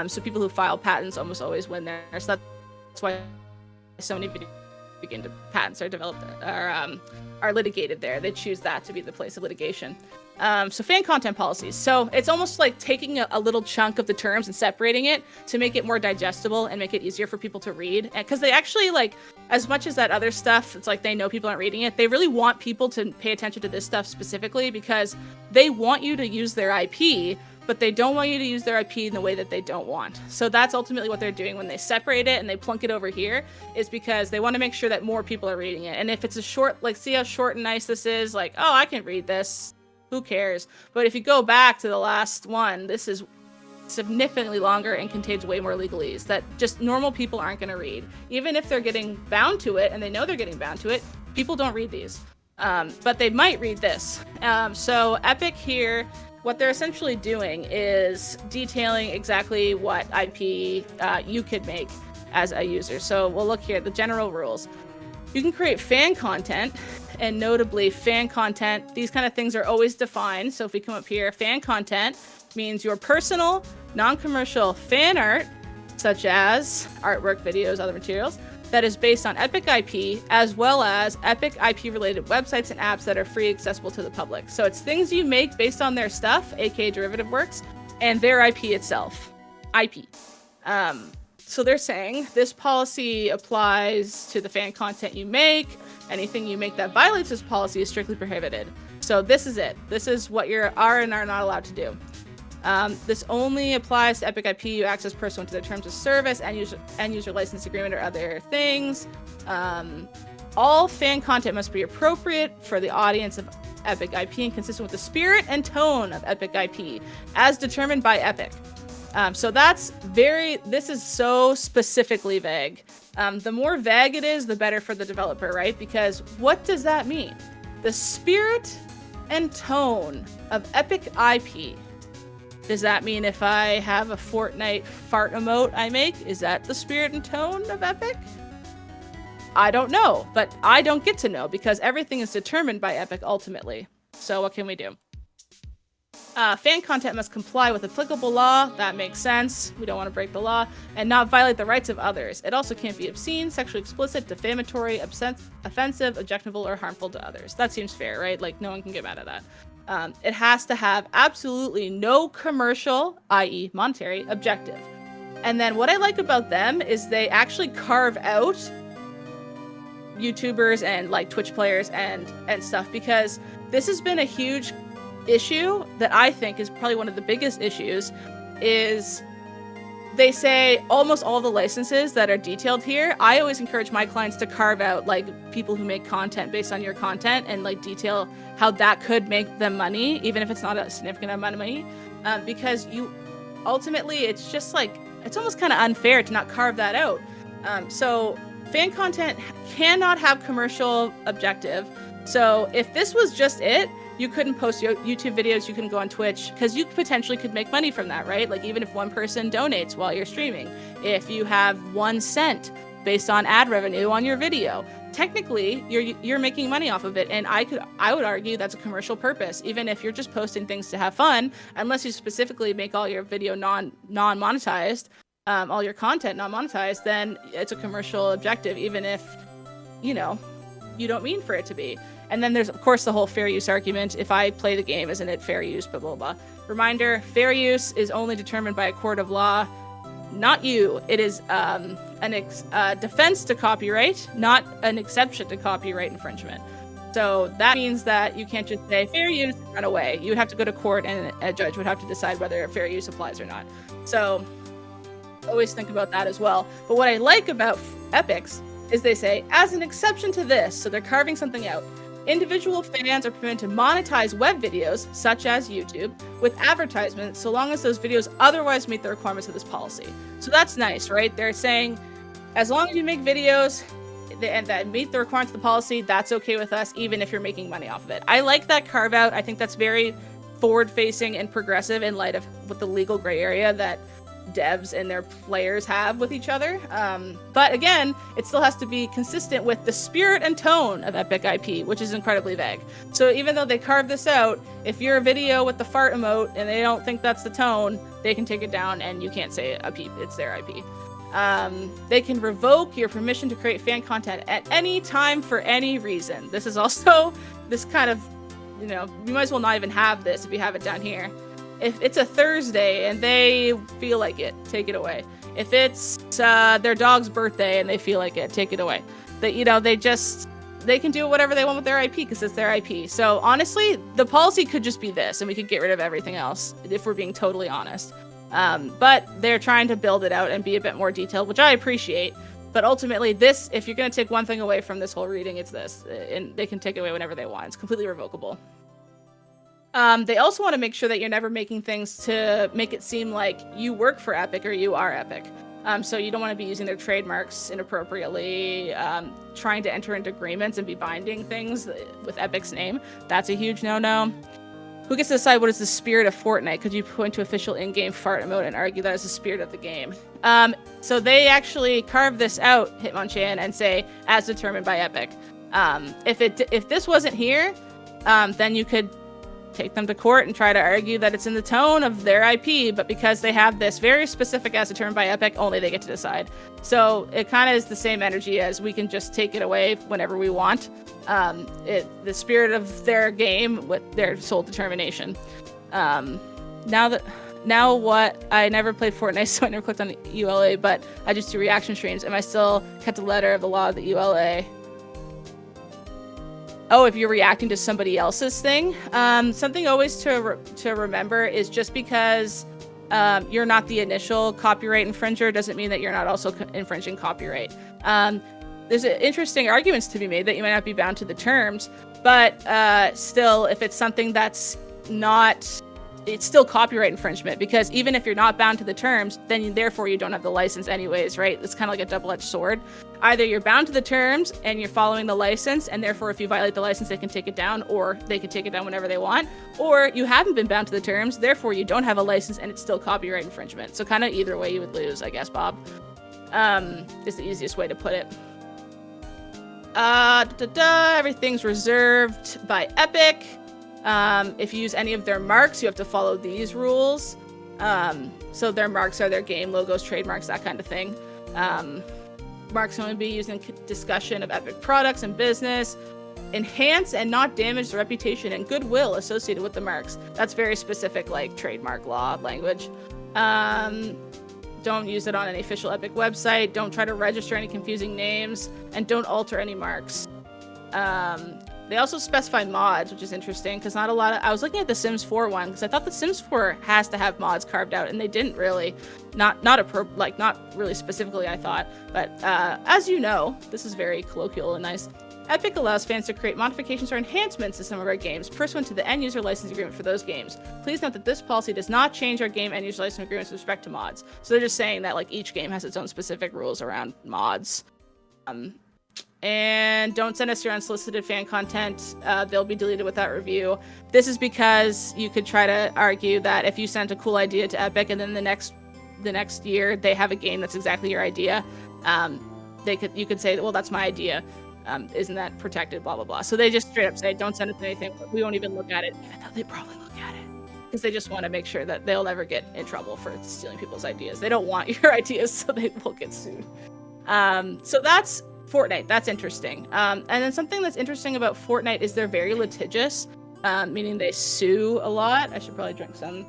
So people who file patents almost always win there. So that's why so many video game patents are developed, are litigated there. They choose that to be the place of litigation. So fan content policies. So it's almost like taking a little chunk of the terms and separating it to make it more digestible and make it easier for people to read. Because they actually, like, as much as that other stuff, it's like they know people aren't reading it, they really want people to pay attention to this stuff specifically, because they want you to use their IP, but they don't want you to use their IP in the way that they don't want. So that's ultimately what they're doing when they separate it and they plunk it over here, is because they want to make sure that more people are reading it. And if it's a short, like, see how short and nice this is? Like, oh, I can read this. Who cares? But if you go back to the last one, this is significantly longer and contains way more legalese that just normal people aren't going to read. Even if they're getting bound to it and they know they're getting bound to it, people don't read these. But they might read this. So Epic here, what they're essentially doing is detailing exactly what IP you could make as a user. So we'll look here at the general rules. You can create fan content, and notably fan content, these kind of things are always defined. So if we come up here, fan content means your personal, non-commercial fan art, such as artwork, videos, other materials, that is based on Epic IP, as well as Epic IP-related websites and apps that are free accessible to the public. So it's things you make based on their stuff, aka derivative works, and their IP itself. IP. So they're saying this policy applies to the fan content you make. Anything you make that violates this policy is strictly prohibited. So this is it. This is what you are and are not allowed to do. This only applies to Epic IP you access pursuant to their terms of service and user license agreement or other things. All fan content must be appropriate for the audience of Epic IP and consistent with the spirit and tone of Epic IP as determined by Epic. So this is so specifically vague. The more vague it is, the better for the developer, right? Because what does that mean? The spirit and tone of Epic IP. Does that mean if I have a Fortnite fart emote I make, is that the spirit and tone of Epic? I don't know, but I don't get to know because everything is determined by Epic ultimately. So what can we do? Fan content must comply with applicable law. That makes sense. We don't want to break the law and not violate the rights of others. It also can't be obscene, sexually explicit, defamatory, offensive, objectionable, or harmful to others. That seems fair, right? Like, no one can get mad at that. It has to have absolutely no commercial, i.e. monetary, objective. And then what I like about them is they actually carve out YouTubers and like Twitch players and stuff, because this has been a huge issue that I think is probably one of the biggest issues. Is they say almost all the licenses that are detailed here, I always encourage my clients to carve out like people who make content based on your content and like detail how that could make them money, even if it's not a significant amount of money, because you ultimately it's just like it's almost kind of unfair to not carve that out. So fan content cannot have commercial objective. So if this was just it, you couldn't post YouTube videos, you couldn't go on Twitch, because you potentially could make money from that, right? Like even if one person donates while you're streaming, if you have 1 cent based on ad revenue on your video, technically you're making money off of it. And I would argue that's a commercial purpose, even if you're just posting things to have fun, unless you specifically make all your video non-monetized, all your content non-monetized, then it's a commercial objective, even if, you know, you don't mean for it to be. And then there's, of course, the whole fair use argument. If I play the game, isn't it fair use, blah, blah, blah. Reminder, fair use is only determined by a court of law, not you. It is a defense to copyright, not an exception to copyright infringement. So that means that you can't just say fair use and run away. You would have to go to court and a judge would have to decide whether fair use applies or not. So always think about that as well. But what I like about Epics is they say, as an exception to this, so they're carving something out. Individual fans are permitted to monetize web videos, such as YouTube, with advertisements, so long as those videos otherwise meet the requirements of this policy. So that's nice, right? They're saying, as long as you make videos and that meet the requirements of the policy, that's okay with us, even if you're making money off of it. I like that carve out. I think that's very forward-facing and progressive in light of with the legal gray area that devs and their players have with each other. But again, it still has to be consistent with the spirit and tone of Epic IP, which is incredibly vague. So even though they carve this out, if you're a video with the fart emote and they don't think that's the tone, they can take it down and you can't say it's their IP. They can revoke your permission to create fan content at any time for any reason. This is also this kind of, you might as well not even have this if you have it down here. If it's a Thursday and they feel like it, take it away. If it's their dog's birthday and they feel like it, take it away. They can do whatever they want with their IP because it's their IP. So honestly, the policy could just be this and we could get rid of everything else if we're being totally honest. But they're trying to build it out and be a bit more detailed, which I appreciate. But ultimately, this, if you're going to take one thing away from this whole reading, it's this. And they can take it away whenever they want. It's completely revocable. They also want to make sure that you're never making things to make it seem like you work for Epic or you are Epic. So you don't want to be using their trademarks inappropriately, trying to enter into agreements and be binding things with Epic's name. That's a huge no-no. Who gets to decide what is the spirit of Fortnite? Could you point to official in-game fart emote and argue that is the spirit of the game? So they actually carve this out, Hitmonchan, and say, as determined by Epic. If this wasn't here, then you could take them to court and try to argue that it's in the tone of their IP, but because they have this very specific as determined by Epic, only they get to decide. So it kind of is the same energy as we can just take it away whenever we want. The spirit of their game with their sole determination. Now what? I never played Fortnite, so I never clicked on ULA, but I just do reaction streams. Am I still kept the letter of the law of the ULA? Oh, if you're reacting to somebody else's thing. Something always to remember is just because you're not the initial copyright infringer doesn't mean that you're not also infringing copyright. There's interesting arguments to be made that you might not be bound to the terms, but still, if it's something that's not, it's still copyright infringement, because even if you're not bound to the terms, then therefore you don't have the license anyways, right? It's kind of like a double-edged sword. Either you're bound to the terms and you're following the license, and therefore if you violate the license, they can take it down, or they can take it down whenever they want, or you haven't been bound to the terms, therefore you don't have a license and it's still copyright infringement. So kind of either way you would lose, I guess, Bob. Is the easiest way to put it. Everything's reserved by Epic. If you use any of their marks, you have to follow these rules. So their marks are their game logos, trademarks, that kind of thing. Marks can only be used in discussion of Epic products and business. Enhance and not damage the reputation and goodwill associated with the marks. That's very specific, like trademark law language. Don't use it on any official Epic website. Don't try to register any confusing names, and don't alter any marks. They also specify mods, which is interesting because not a lot of. I was looking at the Sims 4 one because I thought the Sims 4 has to have mods carved out, and they didn't really. Not really specifically, I thought. But as you know, this is very colloquial and nice. Epic allows fans to create modifications or enhancements to some of our games pursuant to the end user license agreement for those games. Please note that this policy does not change our game end user license agreements with respect to mods. So they're just saying that like each game has its own specific rules around mods. And don't send us your unsolicited fan content. They'll be deleted without review. This is because you could try to argue that if you sent a cool idea to Epic and then the next year they have a game that's exactly your idea, you could say, well, that's my idea. Isn't that protected? Blah, blah, blah. So they just straight up say, don't send us anything. We won't even look at it, even though they probably look at it. Because they just want to make sure that they'll never get in trouble for stealing people's ideas. They don't want your ideas, so they will get sued. So that's Fortnite. That's interesting. And then something that's interesting about Fortnite is they're very litigious, meaning they sue a lot. I should probably drink some.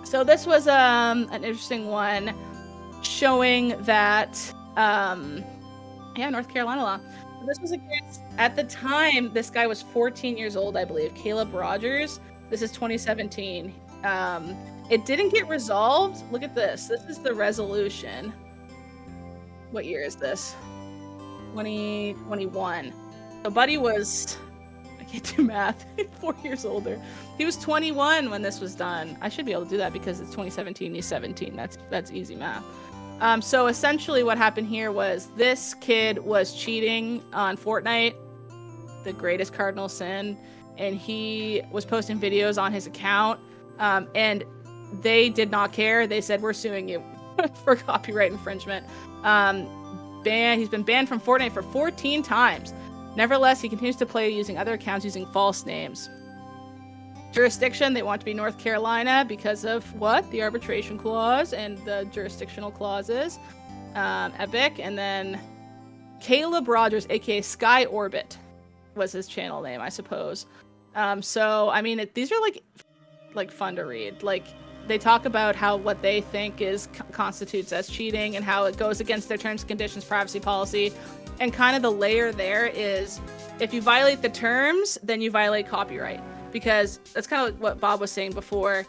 So this was an interesting one showing that North Carolina law. This was against, at the time, this guy was 14 years old, I believe, Caleb Rogers. This is 2017. It didn't get resolved. Look at this. This is the resolution. What year is this? 2021. So Buddy was, I can't do math, 4 years older. He was 21 when this was done. I should be able to do that because it's 2017, he's 17. That's easy math. So essentially what happened here was this kid was cheating on Fortnite, the greatest cardinal sin, and he was posting videos on his account. And they did not care. They said, we're suing you for copyright infringement. He's been banned from Fortnite for 14 times. Nevertheless, he continues to play using other accounts using false names. Jurisdiction, they want to be North Carolina because of what? The arbitration clause and the jurisdictional clauses. Epic. And then Caleb Rogers, aka Sky Orbit, was his channel name, I suppose. So, I mean, these are like fun to read. Like, they talk about how what they think constitutes as cheating and how it goes against their terms and conditions privacy policy. And kind of the layer there is, if you violate the terms, then you violate copyright. Because that's kind of like what Bob was saying before.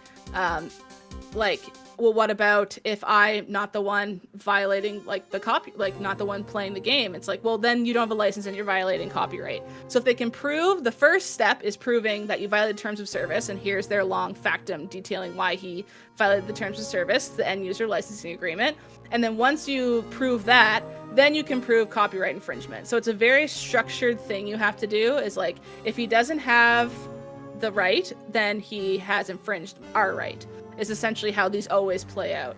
Well, what about if I'm not the one violating not the one playing the game? It's like, well, then you don't have a license and you're violating copyright. So if they can prove, the first step is proving that you violated terms of service, and here's their long factum detailing why he violated the terms of service, the end user licensing agreement. And then once you prove that, then you can prove copyright infringement. So it's a very structured thing you have to do, is like, if he doesn't have the right, then he has infringed our right, is essentially how these always play out.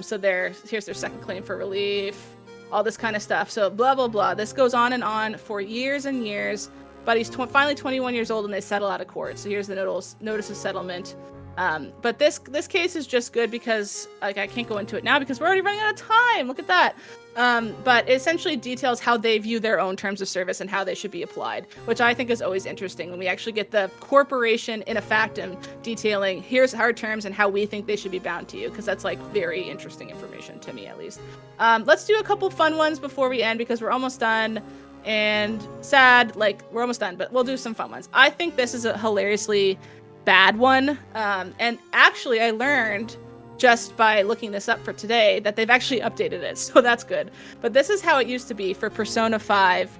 So here's their second claim for relief, all this kind of stuff. So blah, blah, blah. This goes on and on for years and years, but he's finally 21 years old and they settle out of court. So here's the notice of settlement. But this case is just good because, like, I can't go into it now because we're already running out of time. Look at that. But it essentially details how they view their own terms of service and how they should be applied, which I think is always interesting when we actually get the corporation in a factum detailing, here's our terms and how we think they should be bound to you, because that's like very interesting information to me, at least. Let's do a couple fun ones before we end because we're almost done. And sad, like, we're almost done, but we'll do some fun ones. I think this is a hilariously bad one. And actually, I learned just by looking this up for today that they've actually updated it, so that's good. But this is how it used to be for Persona 5.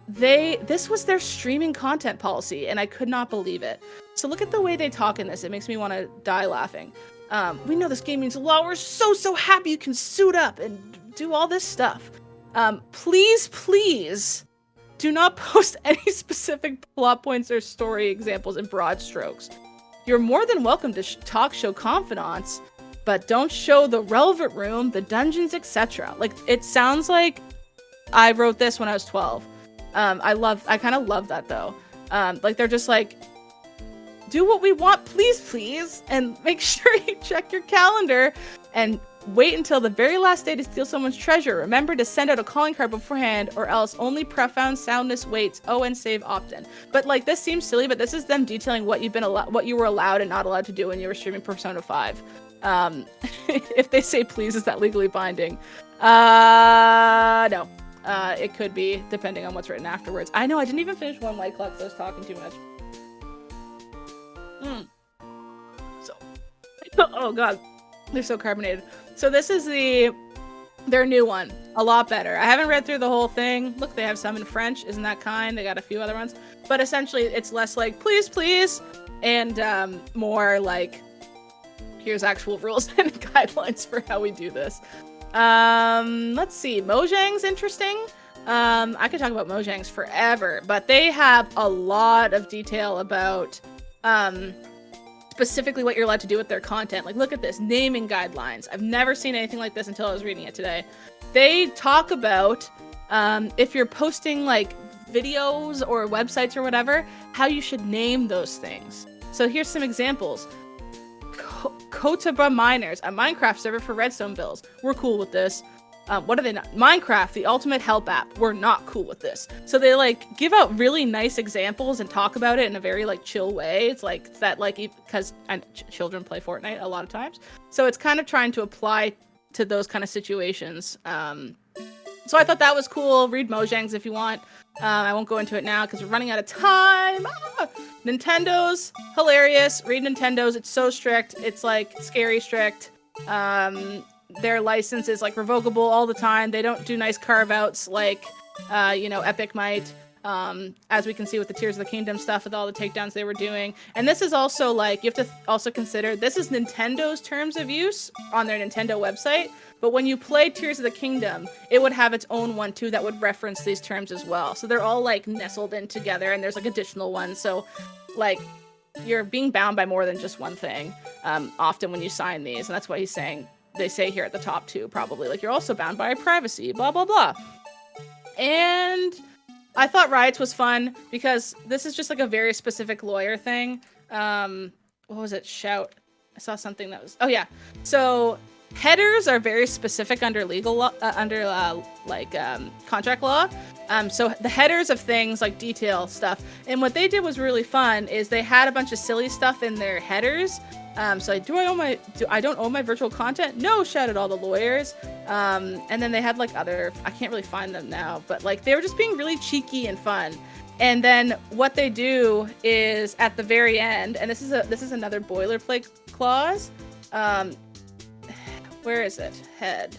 This was their streaming content policy, and I could not believe it. So look at the way they talk in this. It makes me want to die laughing. We know this game means a lot. We're so happy you can suit up and do all this stuff. Please do not post any specific plot points or story examples in broad strokes. You're more than welcome to show confidants, but don't show the relevant room, the dungeons, etc. Like, it sounds like I wrote this when I was 12. I kind of love that though. Like, they're just like, do what we want, please, and make sure you check your calendar and wait until the very last day to steal someone's treasure. Remember to send out a calling card beforehand, or else only profound soundness waits. Oh, and save often. But like, this seems silly, but this is them detailing what you were allowed and not allowed to do when you were streaming Persona 5. If they say please, is that legally binding? No. It could be, depending on what's written afterwards. I know, I didn't even finish one White Claw because I was talking too much. Oh god, they're so carbonated. So this is their new one, a lot better. I haven't read through the whole thing. Look, they have some in French. Isn't that kind? They got a few other ones, but essentially it's less like please, and more like, here's actual rules and guidelines for how we do this. Let's see. Mojang's interesting. I could talk about Mojangs forever, but they have a lot of detail about specifically what you're allowed to do with their content. Like, look at this, naming guidelines. I've never seen anything like this until I was reading it today. They talk about if you're posting like videos or websites or whatever, how you should name those things. So here's some examples. Kotaba Miners, a Minecraft server for redstone bills. We're cool with this. What are they not? Minecraft, the ultimate help app. We're not cool with this. So they like give out really nice examples and talk about it in a very like chill way. It's like that, like, because children play Fortnite a lot of times. So it's kind of trying to apply to those kind of situations. So I thought that was cool. Read Mojangs if you want. I won't go into it now because we're running out of time. Nintendo's hilarious. Read Nintendo's. It's so strict. It's like scary strict. Their license is like revocable all the time. They don't do nice carve outs like, Epic might. As we can see with the Tears of the Kingdom stuff with all the takedowns they were doing. And this is also like, you have to also consider, this is Nintendo's terms of use on their Nintendo website. But when you play Tears of the Kingdom, it would have its own one too that would reference these terms as well. So they're all like nestled in together, and there's like additional ones. So like, you're being bound by more than just one thing. Often when you sign these, and that's what he's saying. They say here at the top too, probably like you're also bound by privacy, blah blah blah. And I thought riots was fun because this is just like a very specific lawyer thing. What was it? Shout. I saw something that was. Oh yeah. So headers are very specific under legal law, contract law. So the headers of things like detail stuff. And what they did was really fun is they had a bunch of silly stuff in their headers. So like, I don't own my virtual content? No, shouted all the lawyers. And then they had like other, I can't really find them now, but like they were just being really cheeky and fun. And then what they do is at the very end, and this is another boilerplate clause. Where is it? Head.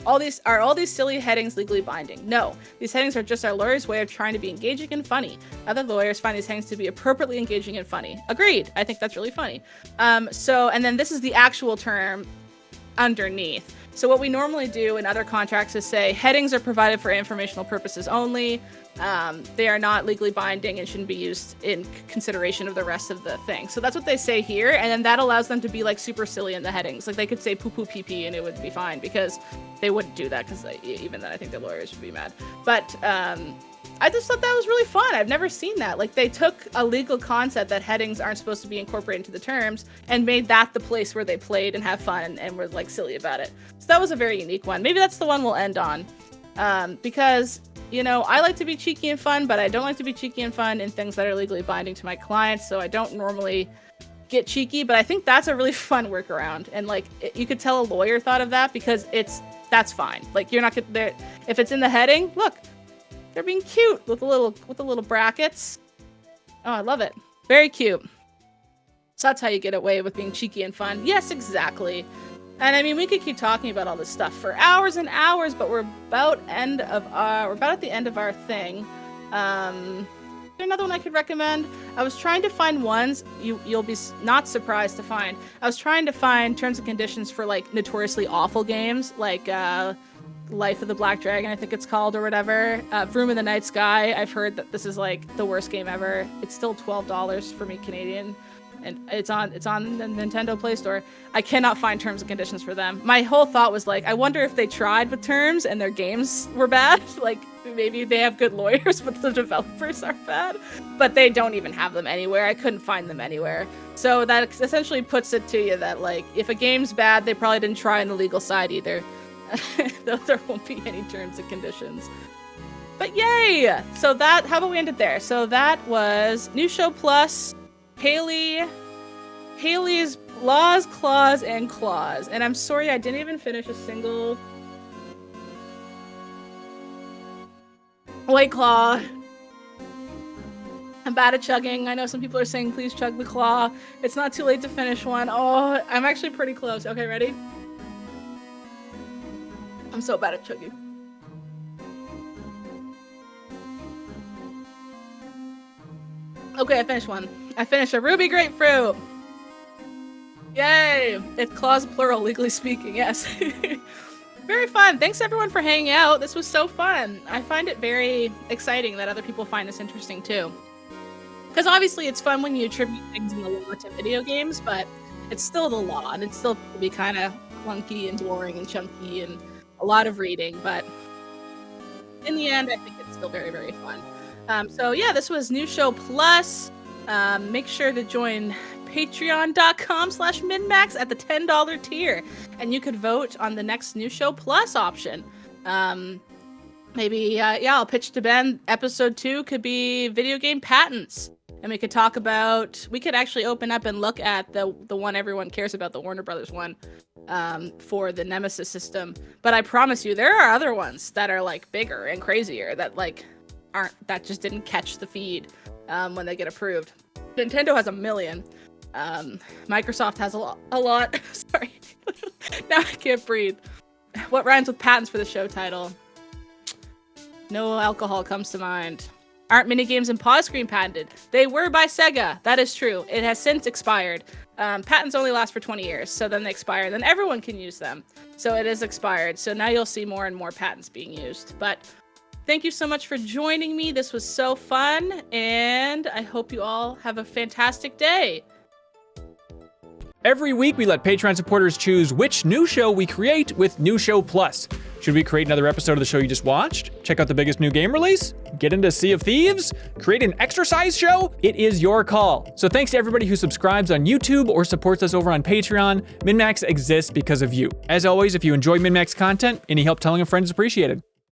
All these silly headings legally binding? No, these headings are just our lawyers' way of trying to be engaging and funny. Other lawyers find these headings to be appropriately engaging and funny. Agreed. I think that's really funny. And then this is the actual term underneath. So what we normally do in other contracts is say headings are provided for informational purposes only. They are not legally binding and shouldn't be used in consideration of the rest of the thing. So that's what they say here, and then that allows them to be like super silly in the headings. Like they could say poo poo pee pee and it would be fine because they wouldn't do that because even then I think the lawyers would be mad. But I just thought that was really fun. I've never seen that. Like they took a legal concept that headings aren't supposed to be incorporated into the terms and made that the place where they played and have fun and were like silly about it. So that was a very unique one. Maybe that's the one we'll end on. Because, you know, I like to be cheeky and fun, but I don't like to be cheeky and fun in things that are legally binding to my clients. So I don't normally get cheeky, but I think that's a really fun workaround. And like, you could tell a lawyer thought of that because that's fine. Like you're not gonna, if it's in the heading, look, they're being cute with the little brackets. Oh, I love it. Very cute. So that's how you get away with being cheeky and fun. Yes, exactly. And I mean, we could keep talking about all this stuff for hours and hours, but we're about at the end of our thing. Is there another one I could recommend? I was trying to find ones you'll be not surprised to find. I was trying to find terms and conditions for like notoriously awful games, like Life of the Black Dragon, I think it's called, or whatever. Vroom in the Night Sky. I've heard that this is like the worst game ever. It's still $12 for me Canadian. And it's on the Nintendo Play Store. I cannot find terms and conditions for them. My whole thought was like, I wonder if they tried with terms and their games were bad. Like maybe they have good lawyers, but the developers are bad. But they don't even have them anywhere. I couldn't find them anywhere. So that essentially puts it to you that like, if a game's bad, they probably didn't try on the legal side either. There won't be any terms and conditions. But yay! So that, how about we end it there? So that was New Show Plus. Haley's Laws, Claws, and Claws. And I'm sorry I didn't even finish a single White Claw. I'm bad at chugging. I know some people are saying please chug the claw. It's not too late to finish one. Oh, I'm actually pretty close. Okay, ready? I'm so bad at chugging. Okay, I finished one. I finished a ruby grapefruit. Yay! It's claws plural, legally speaking, yes. Very fun. Thanks everyone for hanging out. This was so fun. I find it very exciting that other people find this interesting too. Because obviously it's fun when you attribute things in the law to video games, but it's still the law, and it still can be kind of clunky and boring and chunky and a lot of reading, but in the end, I think it's still very, very fun. So yeah, this was New Show Plus. Make sure to join patreon.com/MinnMax at the $10 tier, and you could vote on the next New Show Plus option. Maybe, I'll pitch to Ben. Episode 2 could be video game patents, and we could talk about, we could actually open up and look at the one everyone cares about, the Warner Brothers one, for the Nemesis system. But I promise you, there are other ones that are like bigger and crazier that like that just didn't catch the feed when they get approved. Nintendo has 1 million. Microsoft has a lot. Sorry. Now I can't breathe. What rhymes with patents for the show title? No alcohol comes to mind. Aren't minigames and pause screen patented? They were by Sega. That is true. It has since expired. Patents only last for 20 years, so then they expire. Then everyone can use them. So it is expired. So now you'll see more and more patents being used. But Thank you so much for joining me. This was so fun, and I hope you all have a fantastic day. Every week, we let Patreon supporters choose which new show we create with New Show Plus. Should we create another episode of the show you just watched? Check out the biggest new game release? Get into Sea of Thieves? Create an exercise show? It is your call. So thanks to everybody who subscribes on YouTube or supports us over on Patreon. MinnMax exists because of you. As always, if you enjoy MinnMax content, any help telling a friend is appreciated.